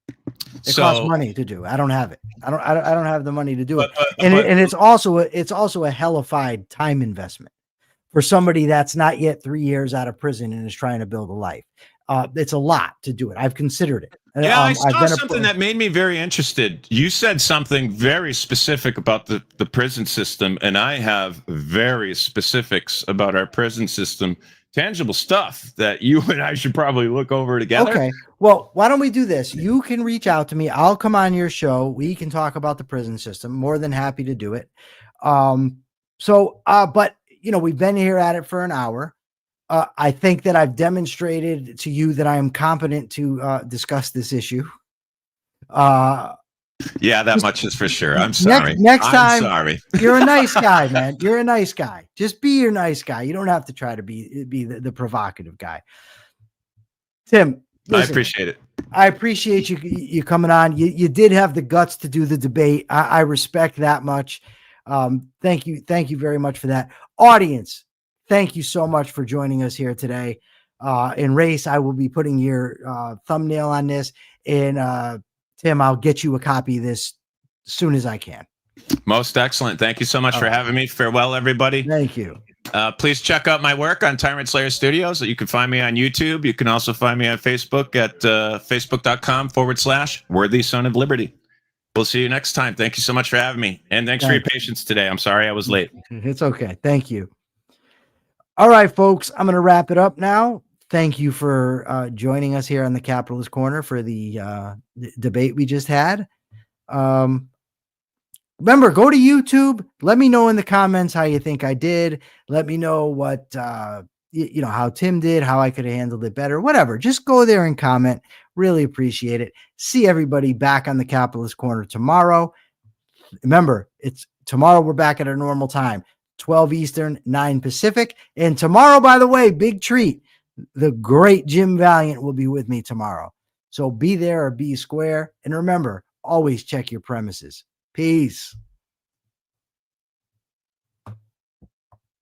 It costs money to do. I don't have it. I don't have the money to do it. And it's also a hellified time investment for somebody that's not yet 3 years out of prison and is trying to build a life. It's a lot to do it. I've considered it. Yeah, I saw something that made me very interested. You said something very specific about the prison system, and I have various specifics about our prison system, tangible stuff that you and I should probably look over together. Okay. Well, why don't we do this? You can reach out to me. I'll come on your show. We can talk about the prison system. More than happy to do it. But we've been here at it for an hour. I think that I've demonstrated to you that I am competent to discuss this issue. Yeah, that much is for sure. I'm sorry. Next time, sorry. You're a nice guy, man. You're a nice guy. Just be your nice guy. You don't have to try to be the provocative guy. Tim, listen, I appreciate it. I appreciate you coming on. You did have the guts to do the debate. I respect that much. Thank you. Thank you very much for that. Audience, thank you so much for joining us here today. In Race, I will be putting your thumbnail on this. And Tim, I'll get you a copy of this as soon as I can. Most excellent. Thank you so much for having me. Farewell, everybody. Thank you. Please check out my work on Tyrant Slayer Studios. You can find me on YouTube. You can also find me on Facebook at facebook.com/Worthy Son of Liberty. We'll see you next time. Thank you so much for having me. And thanks for your patience today. I'm sorry I was late. It's okay. Thank you. All right, folks, I'm going to wrap it up now. Thank you for joining us here on the Capitalist Corner for the debate we just had. Remember, go to YouTube. Let me know in the comments how you think I did. Let me know what, how Tim did, how I could have handled it better, whatever. Just go there and comment. Really appreciate it. See everybody back on the Capitalist Corner tomorrow. Remember, it's tomorrow. We're back at our normal time, 12 Eastern, 9 Pacific. And tomorrow, by the way, big treat. The great Jim Valiant will be with me tomorrow. So be there or be square. And remember, always check your premises. Peace.